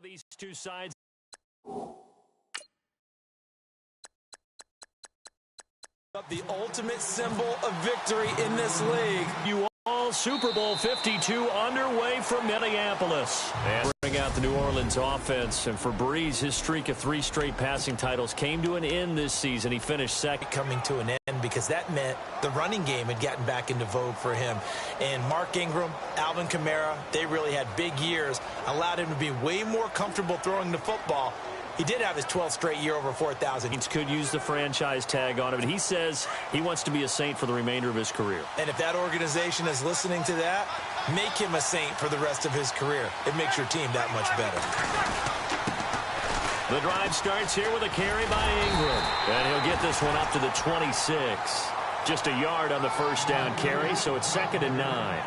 these two sides. The ultimate symbol of victory in this league. You all Super Bowl 52 underway from Minneapolis. And bring out the New Orleans offense. And for Breeze, his streak of 3 straight passing titles came to an end this season. He finished second. Coming to an end because that meant the running game had gotten back into vogue for him. And Mark Ingram, Alvin Kamara, they really had big years. Allowed him to be way more comfortable throwing the football. He did have his 12th straight year over 4,000. Could use the franchise tag on him, and he says he wants to be a Saint for the remainder of his career. And if that organization is listening to that, make him a Saint for the rest of his career. It makes your team that much better. The drive starts here with a carry by Ingram, and he'll get this one up to the 26. Just a yard on the first down carry, so it's 2nd and 9.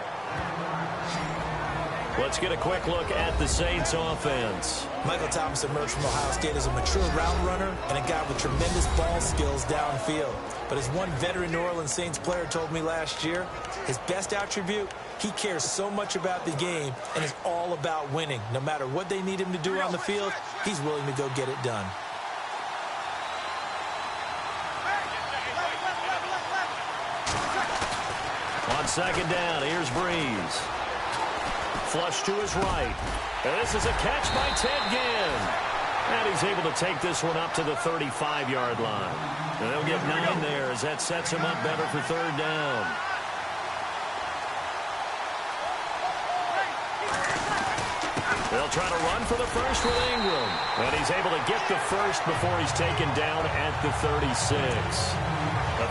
Let's get a quick look at the Saints offense. Michael Thomas emerged from Ohio State as a mature route runner and a guy with tremendous ball skills downfield. But as one veteran New Orleans Saints player told me last year, his best attribute, he cares so much about the game and is all about winning. No matter what they need him to do on the field, he's willing to go get it done. On 2nd down, here's Breeze. Flush to his right. And this is a catch by Ted Ginn. And he's able to take this one up to the 35-yard line. And they'll get 9 there as that sets him up better for 3rd down. They'll try to run for the first with Ingram. And he's able to get the first before he's taken down at the 36.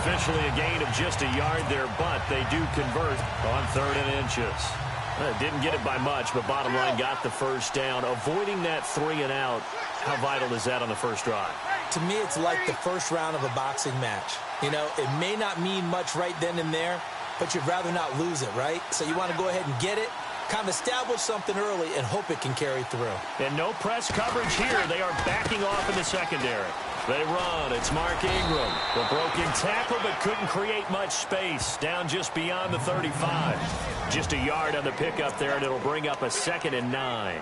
Officially a gain of just a yard there, but they do convert on 3rd and inches. Didn't get it by much, but bottom line got the first down. Avoiding that 3 and out, how vital is that on the first drive? To me, it's like the first round of a boxing match. You know, it may not mean much right then and there, but you'd rather not lose it, right? So you want to go ahead and get it, kind of establish something early, and hope it can carry through. And no press coverage here. They are backing off in the secondary. They run. It's Mark Ingram. The broken tackle, but couldn't create much space. Down just beyond the 35. Just a yard on the pickup there, and it'll bring up a 2nd and 9.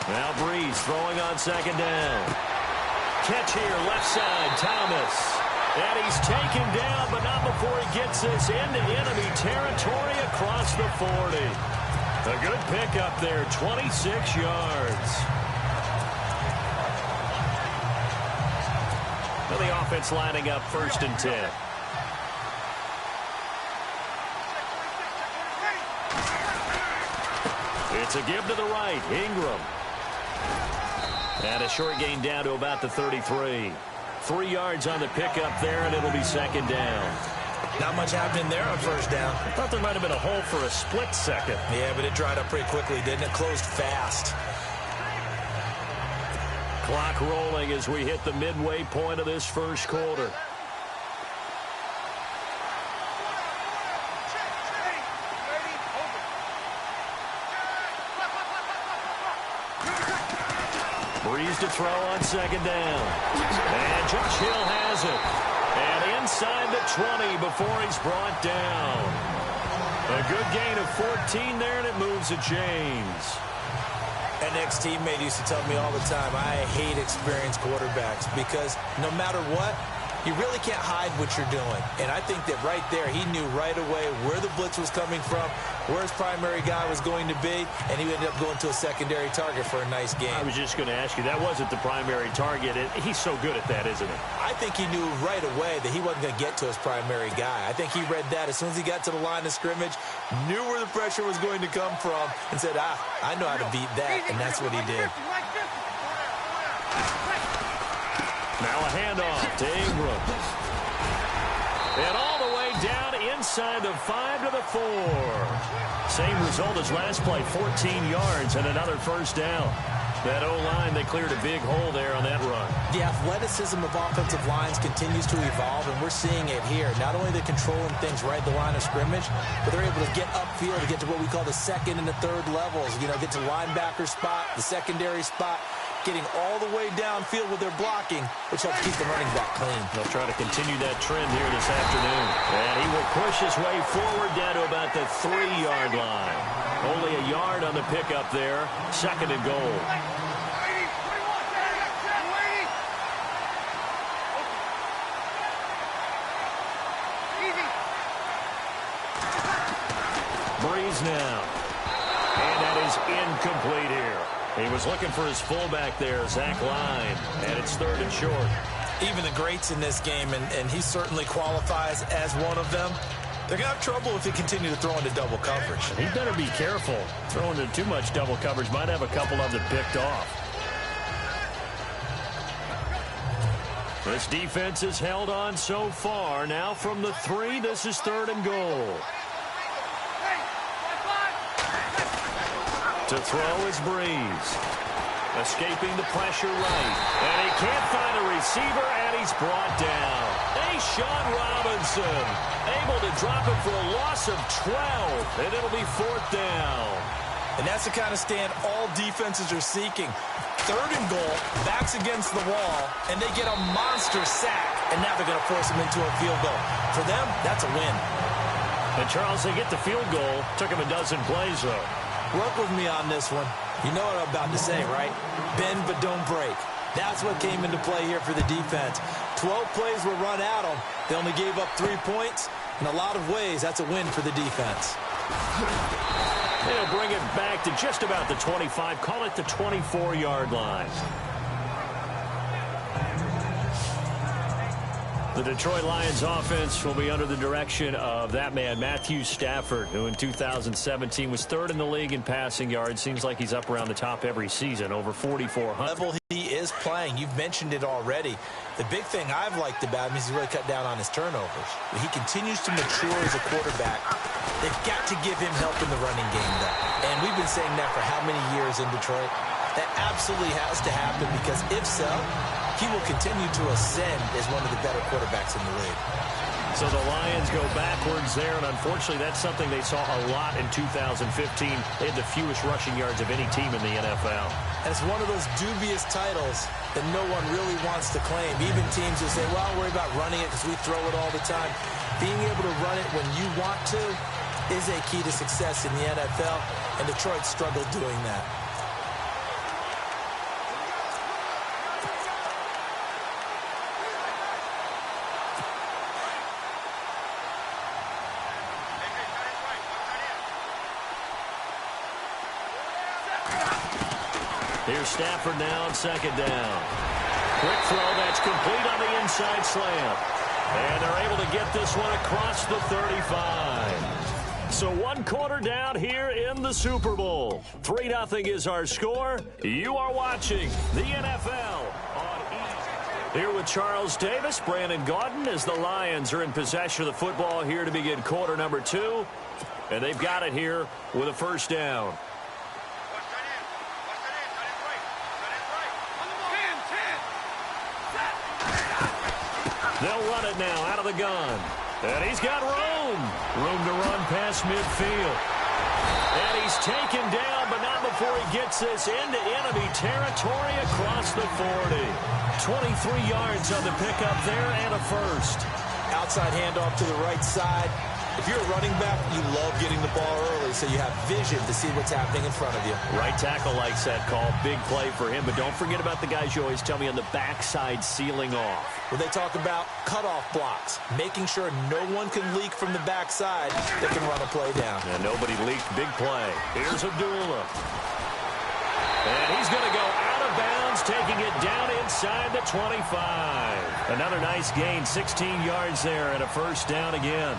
Now Breeze throwing on 2nd down. Catch here, left side, Thomas. And he's taken down, but not before he gets this into enemy territory across the 40. A good pickup there, 26 yards. Well, the offense lining up 1st and 10. It's a give to the right, Ingram. And a short gain down to about the 33. 3 yards on the pickup there, and it'll be 2nd down. Not much happening there on 1st down. I thought there might have been a hole for a split second. Yeah, but it dried up pretty quickly, didn't it? Closed fast. Clock rolling as we hit the midway point of this first quarter. Breeze to throw on 2nd down. And Josh Hill has it. And inside the 20 before he's brought down. A good gain of 14 there, and it moves the chains. An ex-teammate used to tell me all the time, I hate experienced quarterbacks because no matter what, you really can't hide what you're doing. And I think that right there, he knew right away where the blitz was coming from, where his primary guy was going to be, and he ended up going to a secondary target for a nice game. I was just going to ask you, that wasn't the primary target. He's so good at that, isn't he? I think he knew right away that he wasn't going to get to his primary guy. I think he read that as soon as he got to the line of scrimmage, knew where the pressure was going to come from, and said, I know how to beat that, and that's what he did. Now a handoff to Ingram. And all the way down inside the 5 to the 4. Same result as last play, 14 yards and another first down. That O-line, they cleared a big hole there on that run. The athleticism of offensive lines continues to evolve, and we're seeing it here. Not only are they controlling things right at the line of scrimmage, but they're able to get upfield to get to what we call the 2nd and the 3rd levels. You know, get to linebacker spot, the secondary spot. getting all the way downfield with their blocking, which helps keep the running back clean. They'll try to continue that trend here this afternoon. And he will push his way forward down to about the 3-yard line. Only a yard on the pickup there. 2nd and goal. Breeze now. And that is incomplete here. He was looking for his fullback there, Zach Line. And it's 3rd and short. Even the greats in this game, and he certainly qualifies as one of them, they're going to have trouble if he continue to throw into double coverage. He better be careful. Throwing into too much double coverage might have a couple of them picked off. This defense has held on so far. Now from the 3, this is 3rd and goal. To throw is Breeze. Escaping the pressure right. And he can't find a receiver, and he's brought down. Sean Robinson able to drop it for a loss of 12, and it'll be 4th down. And that's the kind of stand all defenses are seeking. 3rd and goal, backs against the wall, and they get a monster sack, and now they're going to force him into a field goal. For them, that's a win. And, Charles, they get the field goal. Took him a dozen plays, though. Work with me on this one. You know what I'm about to say, right? Bend but don't break. That's what came into play here for the defense. 12 plays were run at them. They only gave up 3 points. In a lot of ways, that's a win for the defense. They'll bring it back to just about the 25. Call it the 24-yard line. The Detroit Lions offense will be under the direction of that man, Matthew Stafford, who in 2017 was 3rd in the league in passing yards. Seems like he's up around the top every season, over 4,400. Level he is playing. You've mentioned it already. The big thing I've liked about him is he's really cut down on his turnovers. He continues to mature as a quarterback. They've got to give him help in the running game, though. And we've been saying that for how many years in Detroit? That absolutely has to happen, because if so, he will continue to ascend as one of the better quarterbacks in the league. So the Lions go backwards there, and unfortunately that's something they saw a lot in 2015. They had the fewest rushing yards of any team in the NFL. And it's one of those dubious titles that no one really wants to claim. Even teams who say, well, I'll worry about running it because we throw it all the time. Being able to run it when you want to is a key to success in the NFL, and Detroit struggled doing that. Here's Stafford now on 2nd down. Quick throw that's complete on the inside slant. And they're able to get this one across the 35. So 1 quarter down here in the Super Bowl. 3-0 is our score. You are watching the NFL on E! Here with Charles Davis, Brandon Gaudin, as the Lions are in possession of the football here to begin quarter number 2. And they've got it here with a 1st down. They'll run it now out of the gun. And he's got room. Room to run past midfield. And he's taken down, but not before he gets this into enemy territory across the 40. 23 yards on the pickup there and a 1st. Outside handoff to the right side. If you're a running back, you love getting the ball early so you have vision to see what's happening in front of you. Right tackle likes that call. Big play for him. But don't forget about the guys you always tell me on the backside sealing off. Well, they talk about cutoff blocks, making sure no one can leak from the backside that can run a play down. And nobody leaked. Big play. Here's Abdullah. And he's going to go out of bounds, taking it down inside the 25. Another nice gain, 16 yards there, and a 1st down again.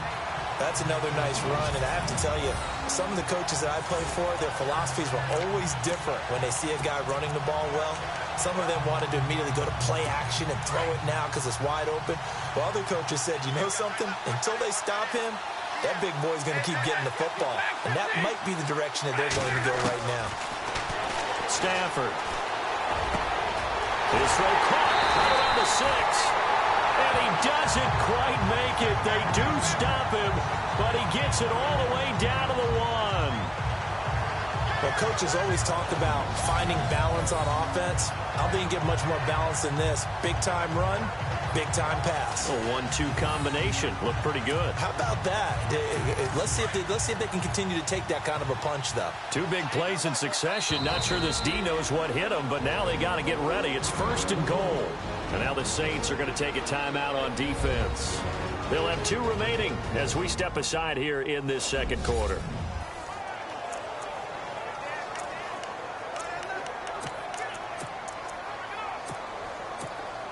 That's another nice run, and I have to tell you, some of the coaches that I played for, their philosophies were always different when they see a guy running the ball well. Some of them wanted to immediately go to play action and throw it now because it's wide open. While other coaches said, you know something? Until they stop him, that big boy's going to keep getting the football. And that might be the direction that they're going to go right now. Stafford. His throw caught right around the 6. And he doesn't quite make it. They do stop him, but he gets it all the way down to the 1. Well, coaches always talk about finding balance on offense. I don't think you get much more balance than this. Big-time run, big-time pass. A 1-2 combination. Looked pretty good. How about that? Let's see if they can continue to take that kind of a punch, though. 2 big plays in succession. Not sure this D knows what hit him, but now they got to get ready. It's 1st and goal. And now the Saints are going to take a timeout on defense. They'll have 2 remaining as we step aside here in this 2nd quarter.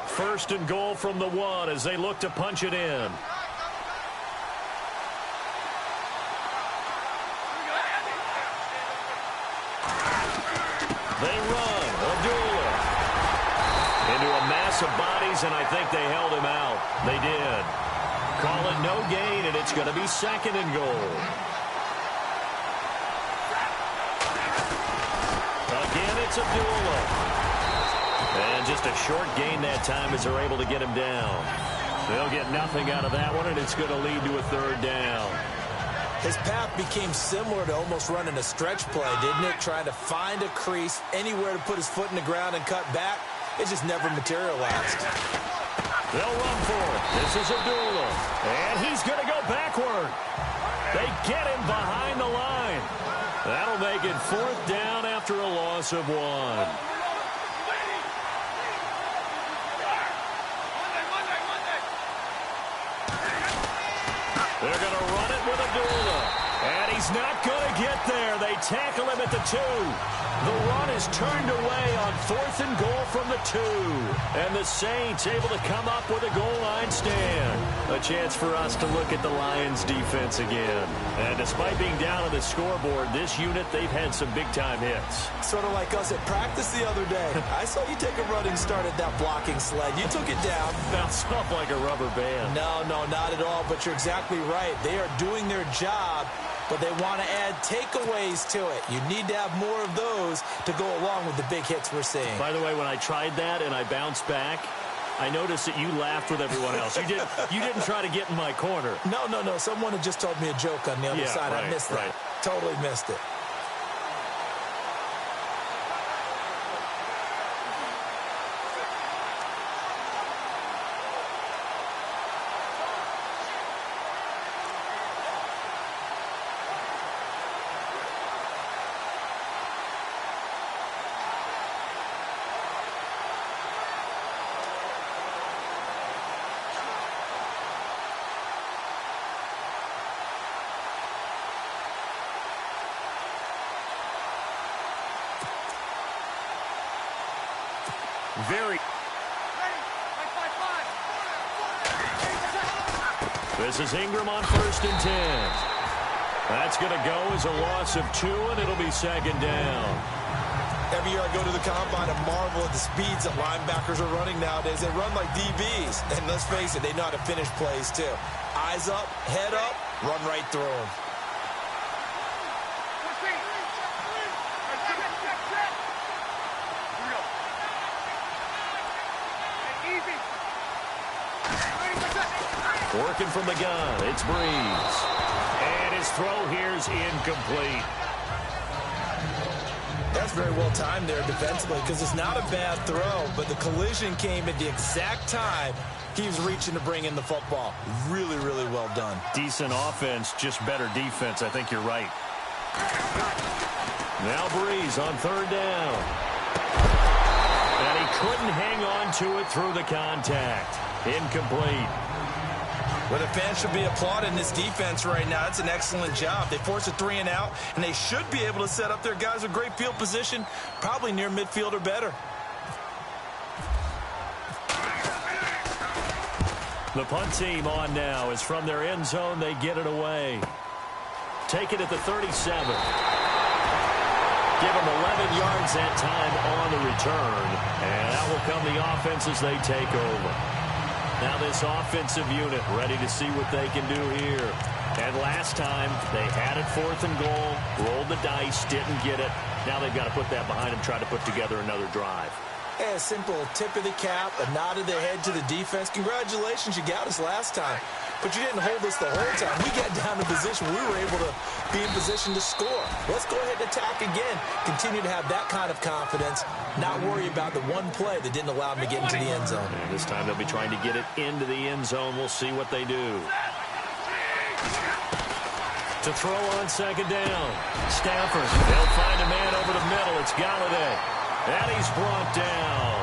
First and goal from the 1 as they look to punch it in. They run. Abdullah into a mass of bodies, and I think they held him out. They did. Call it no gain, and it's going to be 2nd and goal. Again, it's Abdullah. And just a short gain that time as they're able to get him down. They'll get nothing out of that one, and it's going to lead to a 3rd down. His path became similar to almost running a stretch play, didn't it? Trying to find a crease, anywhere to put his foot in the ground and cut back. It just never materialized. They'll run for it. This is Abdullah. And he's going to go backward. They get him behind the line. That'll make it 4th down after a loss of 1. They're going to run it with Abdullah. And he's not going to get there. They tackle him at the 2. The run is turned away on 4th and goal from the 2. And the Saints able to come up with a goal line stand. A chance for us to look at the Lions defense again. And despite being down on the scoreboard, this unit, they've had some big-time hits. Sort of like us at practice the other day. I saw you take a running start at that blocking sled. You took it down. Bounced off like a rubber band. No, not at all. But you're exactly right. They are doing their job, but they want to add takeaways to it. You need to have more of those to go along with the big hits we're seeing. By the way, when I tried that and I bounced back, I noticed that you laughed with everyone else. You didn't try to get in my corner. No. Someone had just told me a joke on the other side. Right, I missed that. Right. Totally missed it. This is Ingram on 1st and 10. That's going to go as a loss of 2, and it'll be 2nd down. Every year I go to the combine and marvel at the speeds that linebackers are running nowadays. They run like DBs. And let's face it, they know how to finish plays too. Eyes up, head up, run right through them. Working from the gun, it's Breeze. And his throw here's incomplete. That's very well timed there defensively because it's not a bad throw, but the collision came at the exact time he was reaching to bring in the football. Really, really well done. Decent offense, just better defense. I think you're right. Now Breeze on 3rd down. And he couldn't hang on to it through the contact. Incomplete. Well, the fans should be applauding this defense right now. It's an excellent job. They forced a 3 and out, and they should be able to set up their guys with great field position, probably near midfield or better. The punt team on now is from their end zone. They get it away. Take it at the 37. Give them 11 yards that time on the return. And out will come the offense as they take over. Now this offensive unit ready to see what they can do here. And last time they had it 4th and goal, rolled the dice, didn't get it. Now they've got to put that behind them, try to put together another drive. Hey, a simple tip of the cap, a nod of the head to the defense. Congratulations, you got us last time. But you didn't hold us the whole time. We got down to position. We were able to be in position to score. Let's go ahead and attack again. Continue to have that kind of confidence, not worry about the one play that didn't allow them to get into the end zone. And this time they'll be trying to get it into the end zone. We'll see what they do. To throw on second down. Stafford. They'll find a man over the middle. It's Galladay. And he's brought down.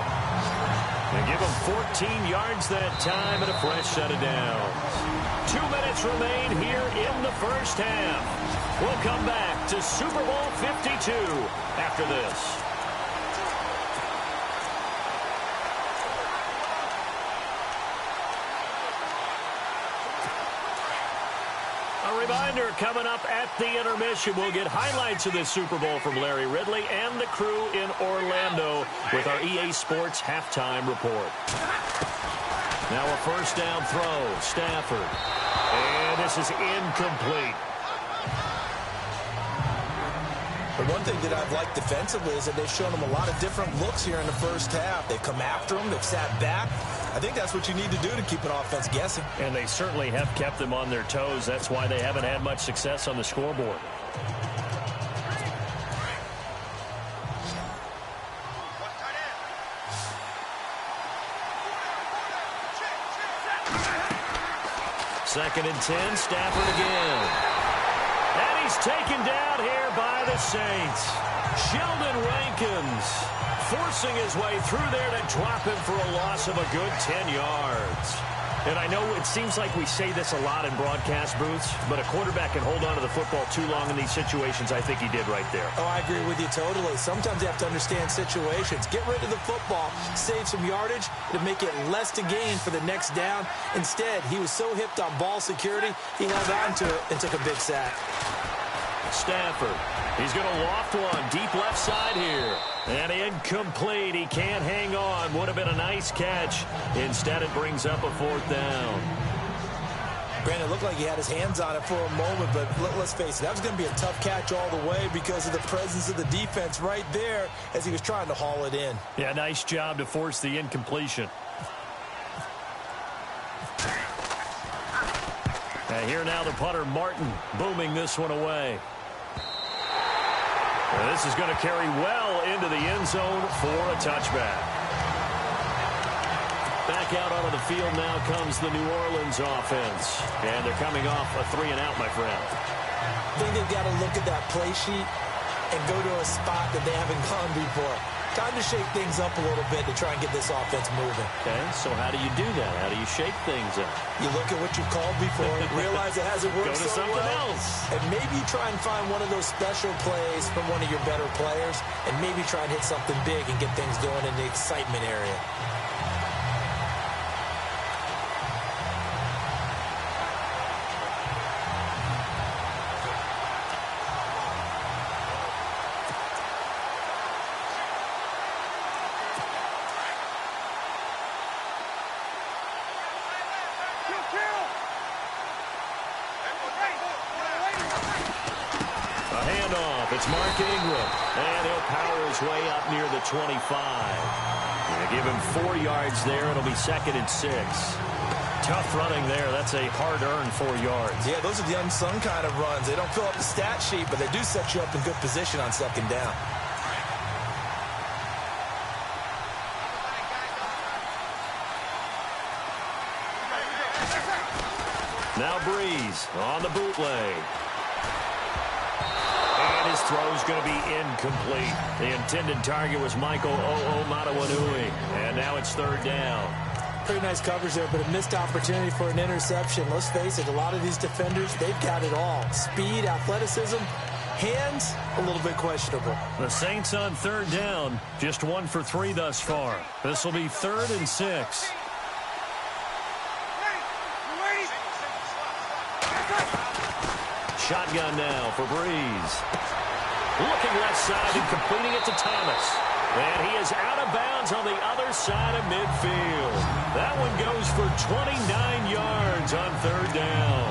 They give him 14 yards that time and a fresh set of downs. 2 minutes remain here in the first half. We'll come back to Super Bowl 52 after this. A reminder, coming up at the intermission, we'll get highlights of this Super Bowl from Larry Ridley and the crew in Orlando with our EA Sports halftime report. Now a first down throw, Stafford. And this is incomplete. The one thing that I've liked defensively is that they've shown them a lot of different looks here in the first half. They've come after them. They've sat back. I think that's what you need to do to keep an offense guessing. And they certainly have kept them on their toes. That's why they haven't had much success on the scoreboard. Second and 10, Stafford again. And he's taken down here by the Saints. Sheldon Rankins forcing his way through there to drop him for a loss of a good 10 yards. And I know it seems like we say this a lot in broadcast booths, but a quarterback can hold on to the football too long in these situations. I think he did right there. Oh, I agree with you totally. Sometimes you have to understand situations. Get rid of the football, save some yardage to make it less to gain for the next down. Instead, he was so hipped on ball security, he held on to it and took a big sack. Stafford. He's going to loft one deep left side here. And incomplete. He can't hang on. Would have been a nice catch. Instead, it brings up a fourth down. Granted, it looked like he had his hands on it for a moment, but let's face it, that was going to be a tough catch all the way because of the presence of the defense right there as he was trying to haul it in. Yeah, nice job to force the incompletion. And here now the punter, Martin, booming this one away. And this is going to carry well into the end zone for a touchback. Back out onto the field now comes the New Orleans offense. And they're coming off a 3-and-out, my friend. I think they've got to look at that play sheet and go to a spot that they haven't gone before. Time to shake things up a little bit to try and get this offense moving. Okay, so how do you do that? How do you shake things up? You look at what you've called before, realize it hasn't worked Go to so something well, else. and maybe try and find one of those special plays from one of your better players, and maybe try and hit something big and get things going in the excitement area. It's Mark Ingram, and he'll power his way up near the 25. They give him 4 yards there. It'll be 2nd and 6. Tough running there. That's a hard-earned 4 yards. Yeah, those are the unsung kind of runs. They don't fill up the stat sheet, but they do set you up in good position on 2nd down. Now Breeze on the bootleg. And his throw's going to be incomplete. The intended target was Michael O'Matawanui. And now it's 3rd down. Pretty nice coverage there, but a missed opportunity for an interception. Let's face it, a lot of these defenders, they've got it all. Speed, athleticism, hands, a little bit questionable. The Saints on 3rd down, just 1 for 3 thus far. This will be 3rd and 6. Shotgun now for Breeze. Looking left side and completing it to Thomas. And he is out of bounds on the other side of midfield. That one goes for 29 yards on 3rd down.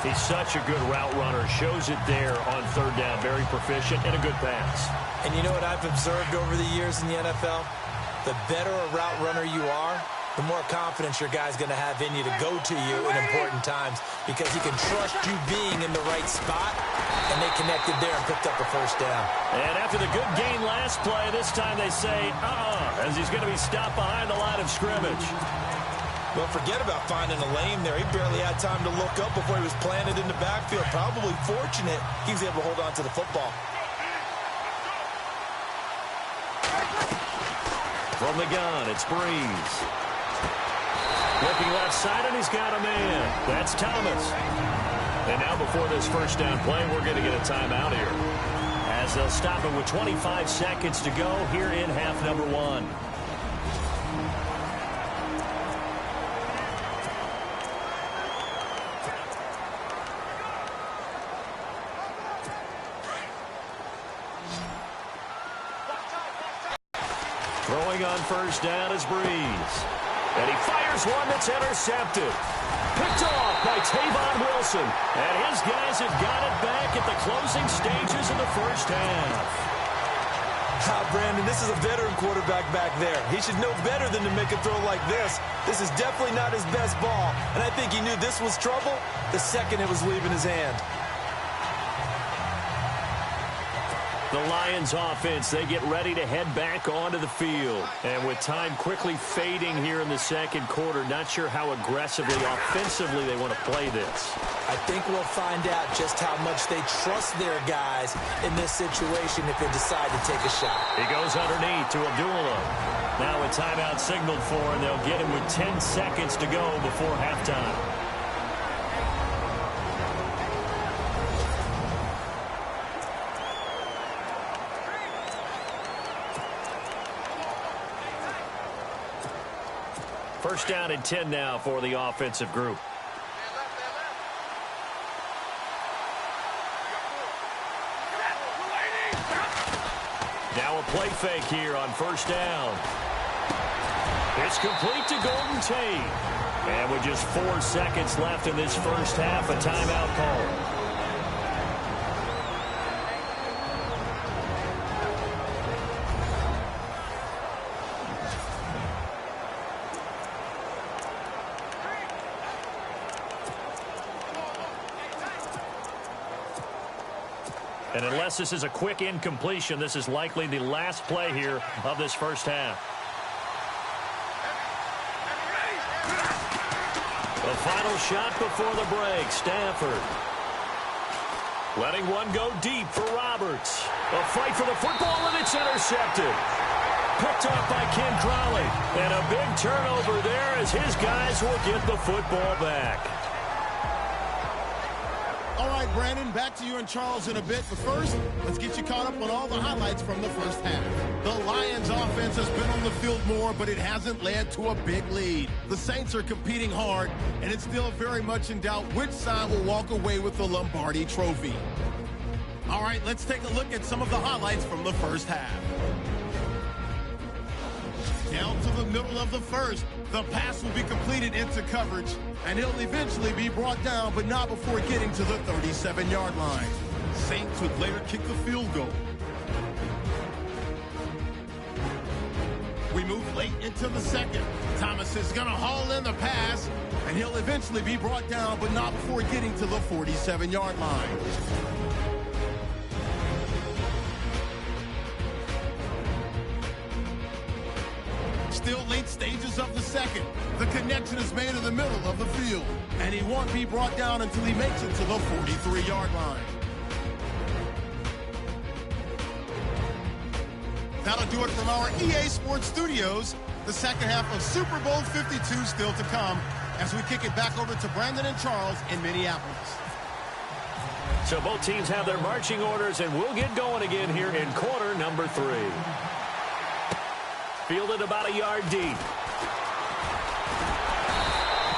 He's such a good route runner. Shows it there on 3rd down. Very proficient and a good pass. And you know what I've observed over the years in the NFL? The better a route runner you are, the more confidence your guy's going to have in you to go to you in important times because he can trust you being in the right spot, and they connected there and picked up a first down. And after the good gain last play, this time they say, as he's going to be stopped behind the line of scrimmage. Well, forget about finding a lane there. He barely had time to look up before he was planted in the backfield. Probably fortunate he was able to hold on to the football. From the gun, it's Breeze. Looking left side, and he's got a man. That's Thomas. And now before this first down play, we're going to get a timeout here, as they'll stop it with 25 seconds to go here in half number one. Throwing on first down is Breeze. And he fires one that's intercepted. Picked off by Tavon Wilson. And his guys have got it back at the closing stages of the first half. Brandon, this is a veteran quarterback back there. He should know better than to make a throw like this. This is definitely not his best ball. And I think he knew this was trouble the second it was leaving his hand. The Lions offense, they get ready to head back onto the field. And with time quickly fading here in the second quarter, not sure how aggressively, offensively they want to play this. I think we'll find out just how much they trust their guys in this situation if they decide to take a shot. He goes underneath to Abdullah. Now a timeout signaled for, and they'll get him with 10 seconds to go before halftime. First down and 10 now for the offensive group. Now a play fake here on first down. It's complete to Golden Tate. And with just 4 seconds left in this first half, a timeout call. And unless this is a quick incompletion, this is likely the last play here of this first half. The final shot before the break, Stafford. Letting one go deep for Roberts. A fight for the football, and it's intercepted. Picked up by Ken Crowley. And a big turnover there as his guys will get the football back. All right, Brandon, back to you and Charles in a bit. But first, let's get you caught up on all the highlights from the first half. The Lions offense has been on the field more, but it hasn't led to a big lead. The Saints are competing hard, and it's still very much in doubt which side will walk away with the Lombardi Trophy. All right, let's take a look at some of the highlights from the first half. Down to the middle of the first, the pass will be completed into coverage, and he'll eventually be brought down, but not before getting to the 37-yard line. Saints would later kick the field goal. We move late into the second. Thomas is going to haul in the pass, and he'll eventually be brought down, but not before getting to the 47-yard line. Still late stages of the second. The connection is made in the middle of the field, and he won't be brought down until he makes it to the 43-yard line. That'll do it from our EA Sports Studios. The second half of Super Bowl 52 still to come as we kick it back over to Brandon and Charles in Minneapolis. So both teams have their marching orders, and we'll get going again here in quarter number 3. Fielded about a yard deep.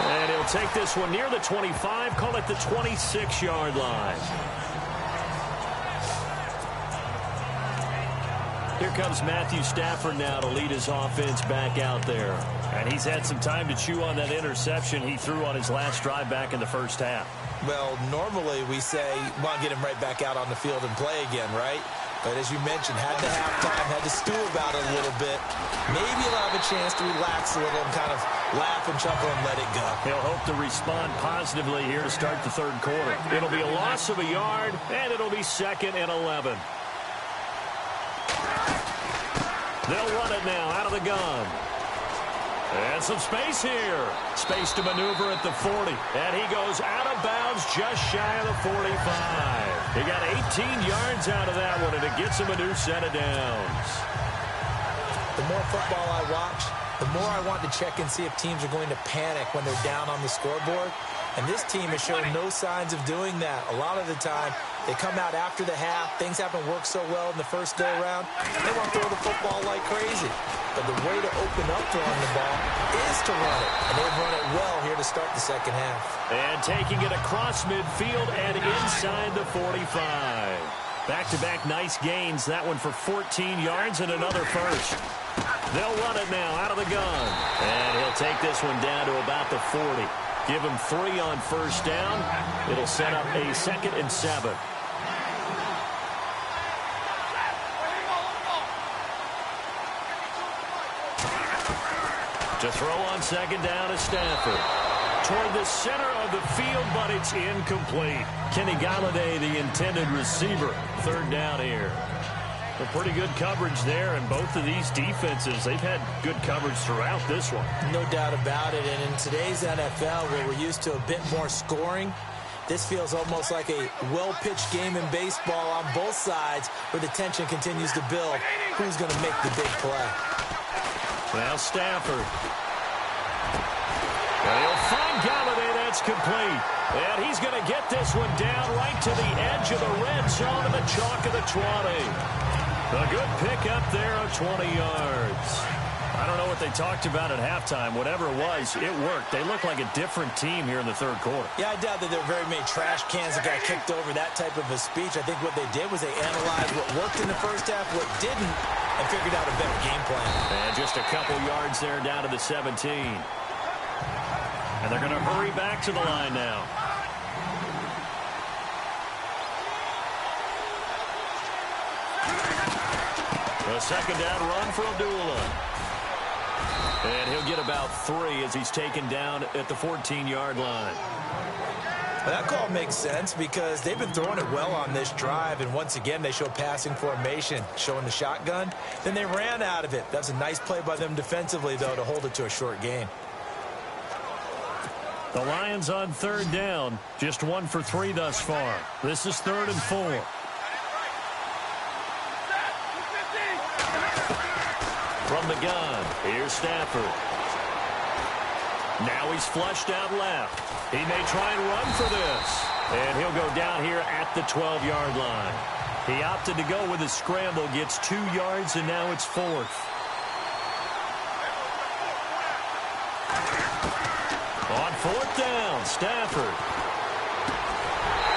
And he'll take this one near the 25, call it the 26-yard line. Here comes Matthew Stafford now to lead his offense back out there. And he's had some time to chew on that interception he threw on his last drive back in the first half. Well, normally we say, well, get him right back out on the field and play again, right? But as you mentioned, had to stew about it a little bit. Maybe he'll have a chance to relax a little and kind of laugh and chuckle and let it go. He'll hope to respond positively here to start the third quarter. It'll be a loss of a yard, and it'll be 2nd and 11. They'll run it now out of the gun. And some space here. Space to maneuver at the 40. And he goes out of bounds just shy of the 45. He got 18 yards out of that one, and it gets him a new set of downs. The more football I watch, the more I want to check and see if teams are going to panic when they're down on the scoreboard. And this team has shown no signs of doing that. A lot of the time, they come out after the half. Things haven't worked so well in the first go-around. They want to throw the football like crazy. But the way to open up throwing the ball is to run it. And they've run it well here to start the second half. And taking it across midfield and inside the 45. Back-to-back nice gains. That one for 14 yards and another first. They'll run it now out of the gun. And he'll take this one down to about the 40. Give him 3 on first down. It'll set up a 2nd and 7. To throw on second down is Stafford. Toward the center of the field, but it's incomplete. Kenny Galladay, the intended receiver. 3rd down here. A pretty good coverage there, and both of these defenses, they've had good coverage throughout this one. No doubt about it, and in today's NFL, where we're used to a bit more scoring, this feels almost like a well-pitched game in baseball on both sides, where the tension continues to build. Who's going to make the big play? Now Stafford. And he'll find Galladay. That's complete. And he's going to get this one down right to the edge of the red zone of the chalk of the 20. A good pick up there of 20 yards. I don't know what they talked about at halftime. Whatever it was, it worked. They look like a different team here in the third quarter. Yeah, I doubt that there are very many trash cans that got kicked over that type of a speech. I think what they did was they analyzed what worked in the first half, what didn't, and figured out a better game plan. And just a couple yards there down to the 17. And they're going to hurry back to the line now. A second down run for Abdullah. And he'll get about 3 as he's taken down at the 14-yard line. Well, that call makes sense because they've been throwing it well on this drive, and once again they show passing formation, showing the shotgun. Then they ran out of it. That's a nice play by them defensively, though, to hold it to a short gain. The Lions on 3rd down, just 1 for 3 thus far. This is 3rd and 4. From the gun, here's Stafford. Now he's flushed out left. He may try and run for this. And he'll go down here at the 12-yard line. He opted to go with a scramble, gets 2 yards, and now it's 4th. On 4th down, Stafford.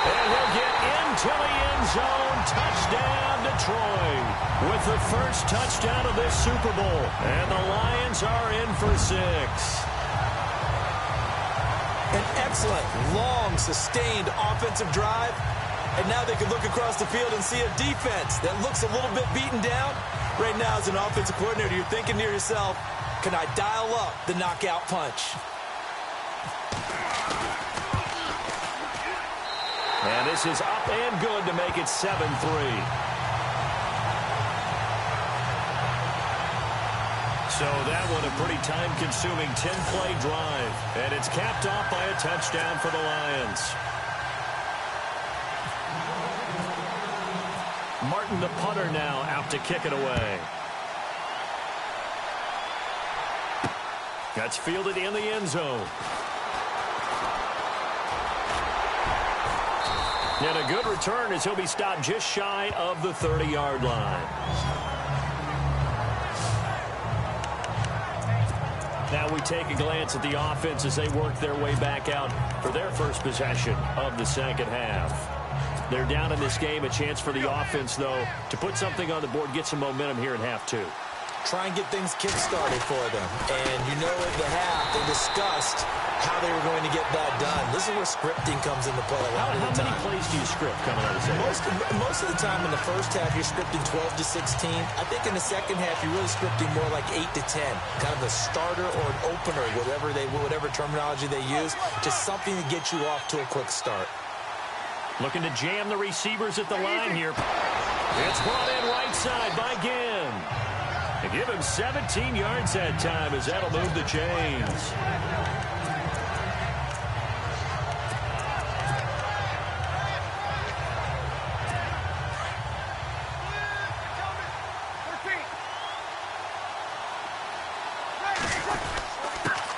And he'll get into the end zone. Touchdown, Detroit. With the first touchdown of this Super Bowl. And the Lions are in for 6. An excellent, long, sustained offensive drive. And now they can look across the field and see a defense that looks a little bit beaten down. Right now, as an offensive coordinator, you're thinking to yourself, can I dial up the knockout punch? And this is up and good to make it 7-3. So that one a pretty time-consuming 10-play drive. And it's capped off by a touchdown for the Lions. Martin, the punter, now out to kick it away. That's fielded in the end zone. And a good return as he'll be stopped just shy of the 30-yard line. Now we take a glance at the offense as they work their way back out for their first possession of the second half. They're down in this game. A chance for the offense, though, to put something on the board, get some momentum here in half 2. try and get things kick-started for them. And you know at the half, they discussed how they were going to get that done. This is where scripting comes into play a lot of the time. How many plays do you script coming out of the second? Most of the time in the first half, you're scripting 12 to 16. I think in the second half, you're really scripting more like 8 to 10. Kind of a starter or an opener, whatever terminology they use. Just something to get you off to a quick start. Looking to jam the receivers at the line here. It's brought in right side by Ginn. And give him 17 yards that time as that'll move the chains.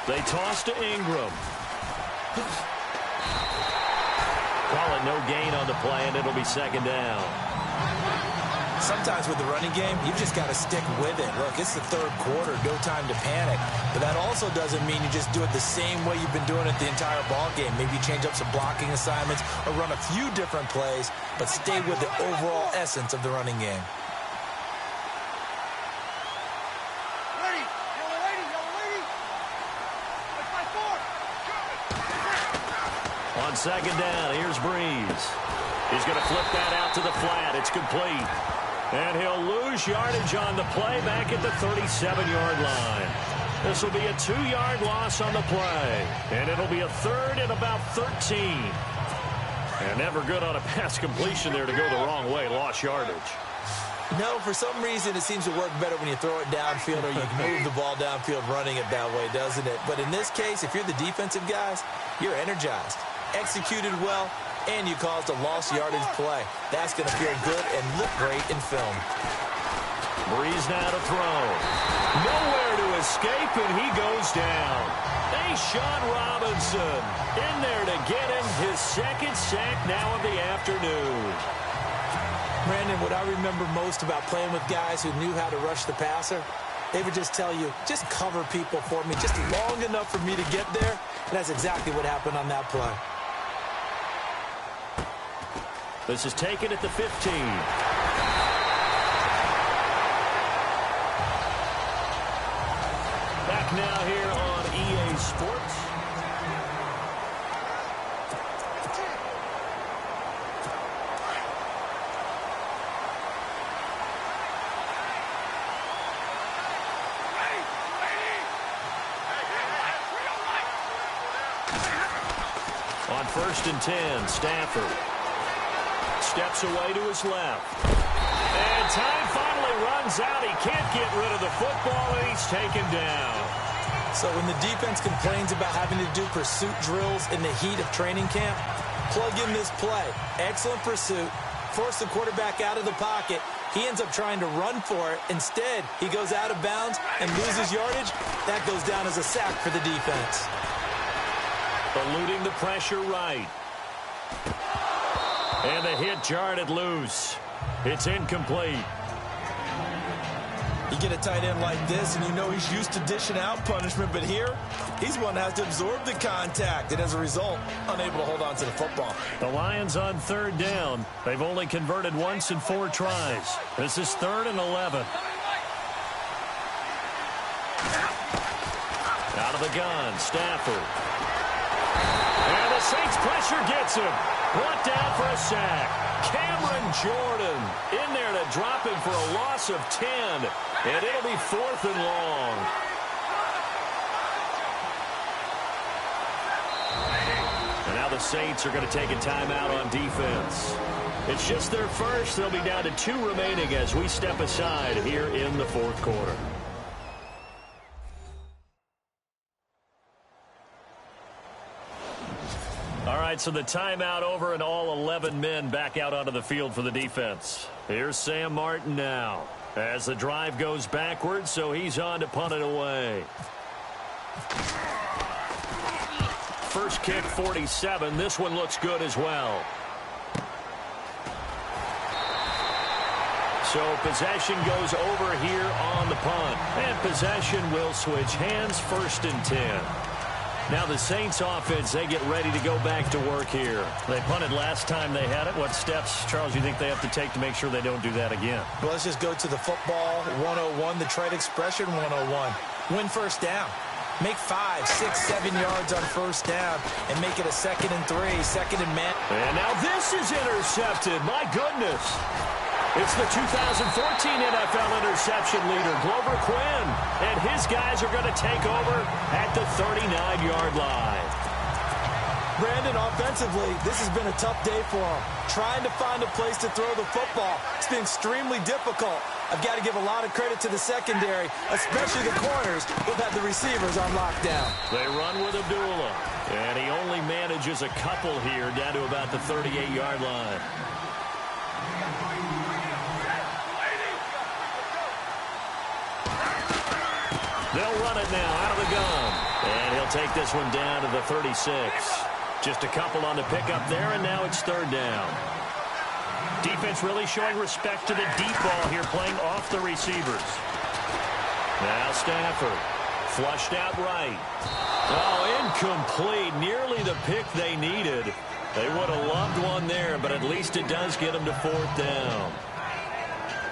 They toss to Ingram. Call it no gain on the play, and it'll be second down. Sometimes with the running game, you've just got to stick with it. Look, it's the third quarter, no time to panic. But that also doesn't mean you just do it the same way you've been doing it the entire ball game. Maybe you change up some blocking assignments or run a few different plays, but stay with the overall essence of the running game. On second down, here's Breeze. He's going to flip that out to the flat. It's complete. And he'll lose yardage on the play back at the 37-yard line. This will be a 2-yard loss on the play. And it'll be a third and about 13. And never good on a pass completion there to go the wrong way. Lost yardage. No, for some reason it seems to work better when you throw it downfield or you move the ball downfield running it that way, doesn't it? But in this case, if you're the defensive guys, you're energized, executed well, and you caused a lost yardage play. That's going to feel good and look great in film. Breeze now to throw. Nowhere to escape, and he goes down. Sean Robinson in there to get him his second sack now of the afternoon. Brandon, what I remember most about playing with guys who knew how to rush the passer, they would just tell you, just cover people for me, just long enough for me to get there. And that's exactly what happened on that play. This is taken at the 15. Back now here on EA Sports. On 1st and 10, Stafford steps away to his left. And time finally runs out. He can't get rid of the football, and he's taken down. So when the defense complains about having to do pursuit drills in the heat of training camp, plug in this play. Excellent pursuit. Force the quarterback out of the pocket. He ends up trying to run for it. Instead, he goes out of bounds and loses yardage. That goes down as a sack for the defense. Eluding the pressure right. And the hit jarred it loose. It's incomplete. You get a tight end like this, and you know he's used to dishing out punishment, but here, he's one that has to absorb the contact, and as a result, unable to hold on to the football. The Lions on 3rd down. They've only converted once in 4 tries. This is 3rd and 11. Out of the gun, Stafford. And the Saints pressure gets him. Brought down for a sack. Cameron Jordan in there to drop him for a loss of 10. And it'll be 4th and long. And now the Saints are going to take a timeout on defense. It's just their first. They'll be down to 2 remaining as we step aside here in the 4th quarter. All right, so the timeout over and all 11 men back out onto the field for the defense. Here's Sam Martin now as the drive goes backwards, so he's on to punt it away. First kick, 47. This one looks good as well. So possession goes over here on the punt. And possession will switch hands, 1st and 10. Now the Saints offense, they get ready to go back to work here. They punted last time they had it. What steps, Charles, you think they have to take to make sure they don't do that again? Well, let's just go to the football 101, the trade expression 101. Win first down. Make 5, 6, 7 yards on first down and make it a 2nd and 3, 2nd and man. And now this is intercepted. My goodness. It's the 2014 NFL interception leader, Glover Quinn. And his guys are going to take over at the 39-yard line. Brandon, offensively, this has been a tough day for him. Trying to find a place to throw the football. It's been extremely difficult. I've got to give a lot of credit to the secondary, especially the corners who've had the receivers on lockdown. They run with Abdullah, and he only manages a couple here down to about the 38-yard line. They'll run it now out of the gun, and he'll take this one down to the 36. Just a couple on the pickup there, and now it's 3rd down. Defense really showing respect to the deep ball here, playing off the receivers. Now Stafford, flushed out right. Oh, incomplete. Nearly the pick they needed. They would have loved one there, but at least it does get them to 4th down.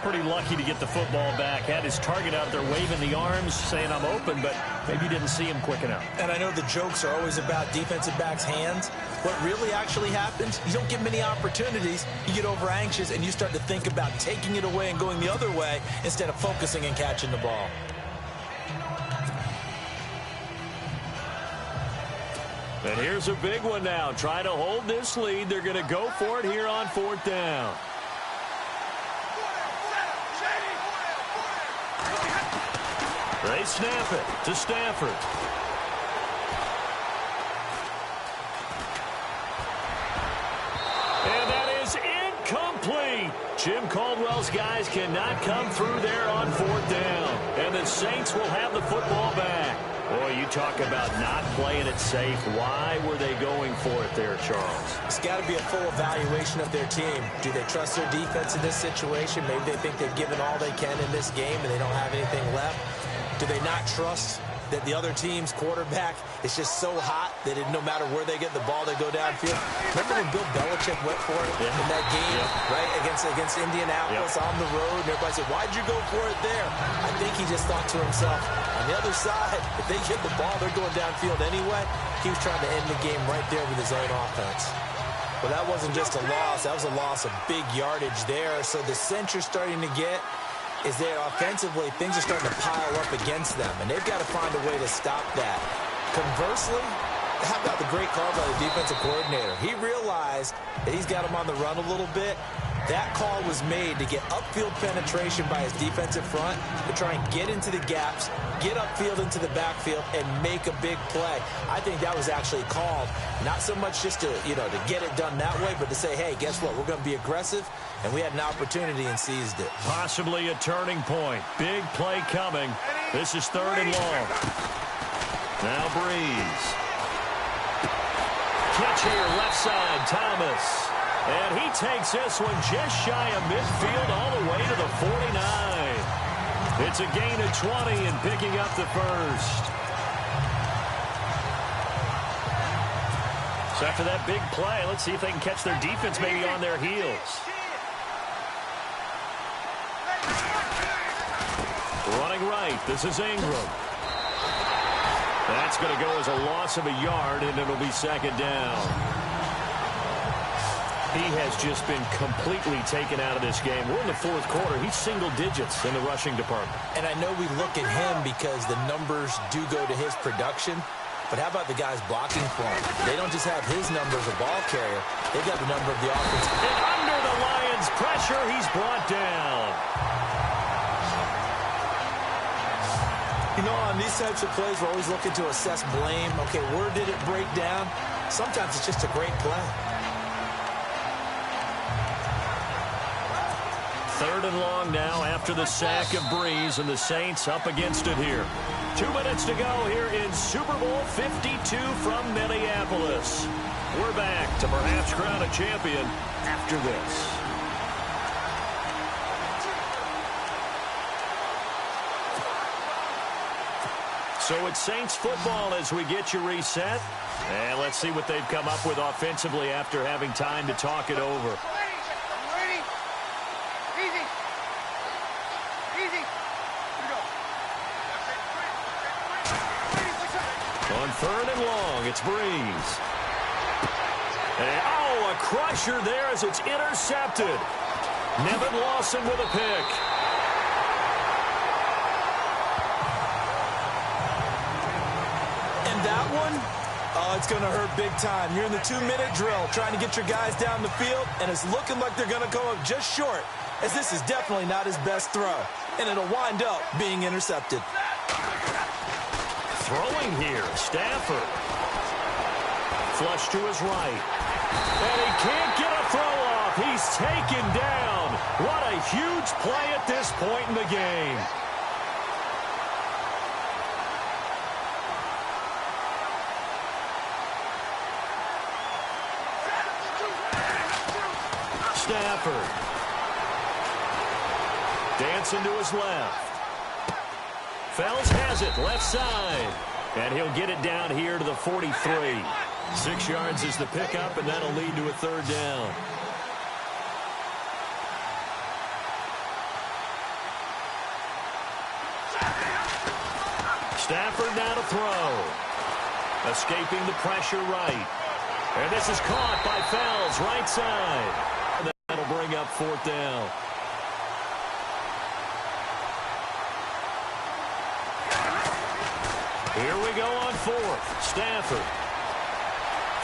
Pretty lucky to get the football back. Had his target out there waving the arms, saying I'm open, but maybe didn't see him quick enough. And I know the jokes are always about defensive backs' hands. What really actually happens, you don't get many opportunities. You get over anxious, and you start to think about taking it away and going the other way instead of focusing and catching the ball. And here's a big one now. Trying to hold this lead. They're going to go for it here on 4th down. They snap it to Stafford. And that is incomplete. Jim Caldwell's guys cannot come through there on 4th down. And the Saints will have the football back. Boy, you talk about not playing it safe. Why were they going for it there, Charles? It's got to be a full evaluation of their team. Do they trust their defense in this situation? Maybe they think they've given all they can in this game and they don't have anything left. Do they not trust that the other team's quarterback is just so hot that no matter where they get the ball, they go downfield? Remember when Bill Belichick went for it in that game, right, against Indianapolis on the road? And everybody said, why'd you go for it there? I think he just thought to himself, on the other side, if they get the ball, they're going downfield anyway. He was trying to end the game right there with his own offense. Well, that wasn't just a loss. That was a loss of big yardage there. So the sense you're starting to get is that offensively, things are starting to pile up against them, and they've got to find a way to stop that. Conversely, how about the great call by the defensive coordinator? He realized that he's got him on the run a little bit. That call was made to get upfield penetration by his defensive front to try and get into the gaps, get upfield into the backfield, and make a big play. I think that was actually called not so much just to, to get it done that way, but to say, hey, guess what? We're going to be aggressive, and we had an opportunity and seized it. Possibly a turning point. Big play coming. This is 3rd and long. Now Breeze. Catch here, left side, Thomas. And he takes this one just shy of midfield all the way to the 49. It's a gain of 20 and picking up the first. So after that big play, let's see if they can catch their defense maybe on their heels. Running right, this is Ingram. That's going to go as a loss of a yard, and it'll be 2nd down. He has just been completely taken out of this game. We're in the 4th quarter. He's single digits in the rushing department. And I know we look at him because the numbers do go to his production. But how about the guys blocking for him? They don't just have his number as a ball carrier. They've got the number of the offense. And under the Lions' pressure, he's brought down. On these types of plays, we're always looking to assess blame. Okay, where did it break down? Sometimes it's just a great play. 3rd and long now after the sack of Breeze, and the Saints up against it here. 2 minutes to go here in Super Bowl 52 from Minneapolis. We're back to perhaps crown a champion after this. So it's Saints football as we get you reset. And let's see what they've come up with offensively after having time to talk it over. Ready? Easy. Easy. Here we go. On 3rd and long, it's Breeze. And, oh, a crusher there as it's intercepted. Nevin Lawson with a pick. And that one, oh, it's going to hurt big time. You're in the 2-minute drill trying to get your guys down the field, and it's looking like they're going to go up just short, as this is definitely not his best throw, and it'll wind up being intercepted. Throwing here, Stafford. Flush to his right. And he can't get a throw off. He's taken down. What a huge play at this point in the game. Stafford. Dancing to his left. Fells has it, left side. And he'll get it down here to the 43. 6 yards is the pickup, and that'll lead to a 3rd down. Stafford now to throw. Escaping the pressure right. And this is caught by Fells, right side. And that'll bring up 4th down. Here we go on 4th. Stafford.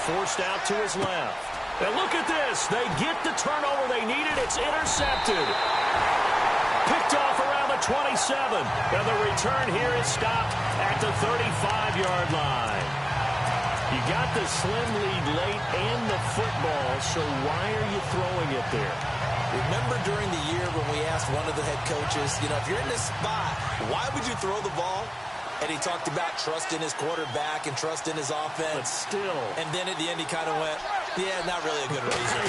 Forced out to his left. And look at this. They get the turnover they needed. It's intercepted. Picked off around the 27. And the return here is stopped at the 35-yard line. You got the slim lead late and the football, so why are you throwing it there? Remember during the year when we asked one of the head coaches, you know, if you're in this spot, why would you throw the ball? And he talked about trust in his quarterback and trust in his offense. But still. And then at the end he kind of went, yeah, not really a good reason.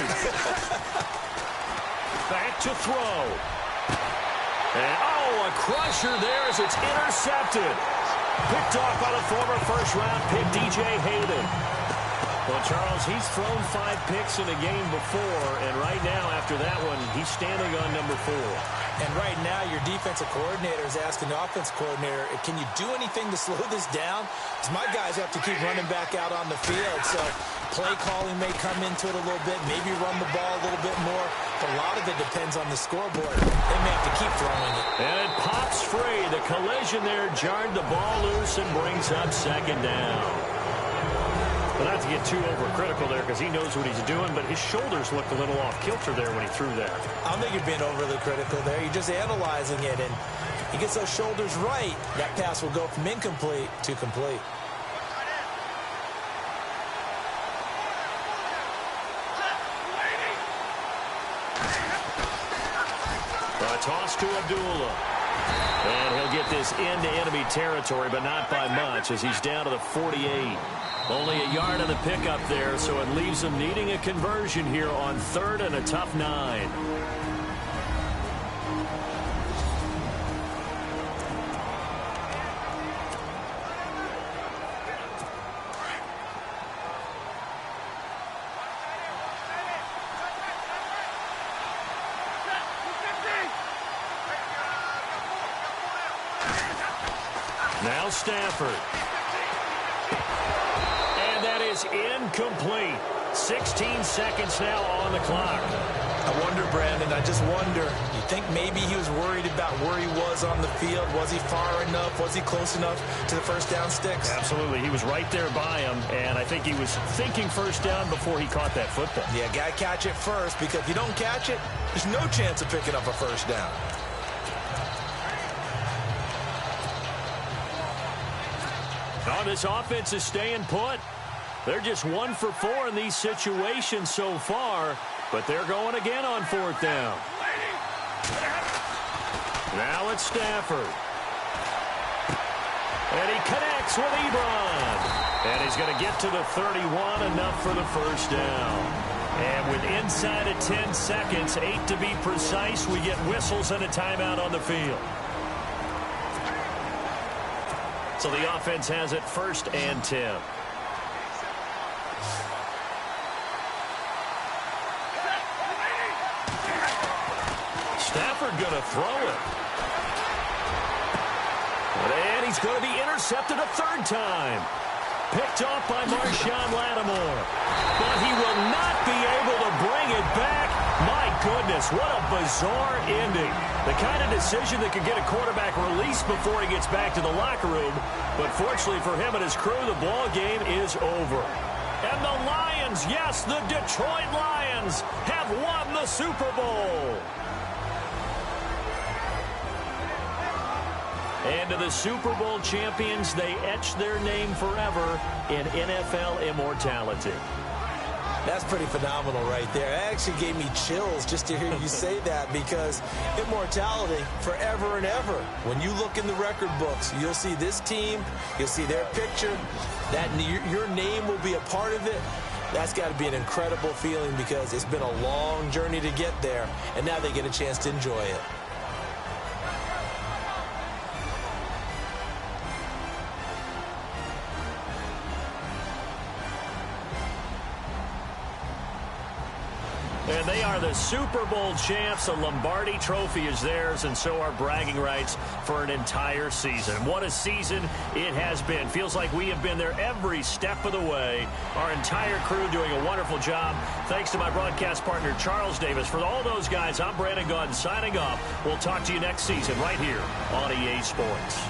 Back to throw. And, oh, a crusher there as it's intercepted. Picked off by the former first-round pick, DJ Hayden. Well, Charles, he's thrown 5 picks in a game before, and right now, after that one, he's standing on number 4. And right now, your defensive coordinator is asking the offensive coordinator, can you do anything to slow this down? Because my guys have to keep running back out on the field. So play calling may come into it a little bit, maybe run the ball a little bit more. But a lot of it depends on the scoreboard. They may have to keep throwing it. And it pops free. The collision there jarred the ball loose and brings up 2nd down. But not to get too overcritical there because he knows what he's doing, but his shoulders looked a little off kilter there when he threw that. I don't think you're being overly critical there. You're just analyzing it, and he gets those shoulders right. That pass will go from incomplete to complete. A toss to Abdullah. And he'll get this into enemy territory, but not by much as he's down to the 48. Only a yard on the pickup there, so it leaves him needing a conversion here on 3rd and a tough 9. Now Stafford. And that is incomplete. 16 seconds now on the clock. I wonder, Brandon, I just wonder, you think maybe he was worried about where he was on the field? Was he far enough? Was he close enough to the first down sticks? Absolutely. He was right there by him, and I think he was thinking first down before he caught that football. Yeah, got to catch it first, because if you don't catch it, there's no chance of picking up a first down. Oh, this offense is staying put. They're just 1 for 4 in these situations so far, but they're going again on 4th down. Now it's Stafford. And he connects with Ebron. And he's going to get to the 31, enough for the first down. And with inside of 10 seconds, 8 to be precise, we get whistles and a timeout on the field. So the offense has it 1st and 10. Stafford going to throw it. And he's going to be intercepted a 3rd time. Picked off by Marshawn Lattimore. But he will not be able to bring it back. My goodness, what a bizarre ending. The kind of decision that could get a quarterback released before he gets back to the locker room. But fortunately for him and his crew, the ball game is over. And the Lions, yes, the Detroit Lions have won the Super Bowl. And to the Super Bowl champions, they etch their name forever in NFL immortality. That's pretty phenomenal right there. It actually gave me chills just to hear you say that, because immortality forever and ever. When you look in the record books, you'll see this team, you'll see their picture, that your name will be a part of it. That's got to be an incredible feeling, because it's been a long journey to get there, and now they get a chance to enjoy it. And they are the Super Bowl champs. A Lombardi trophy is theirs, and so are bragging rights for an entire season. What a season it has been. Feels like we have been there every step of the way. Our entire crew doing a wonderful job. Thanks to my broadcast partner, Charles Davis. For all those guys, I'm Brandon Gaudin signing off. We'll talk to you next season right here on EA Sports.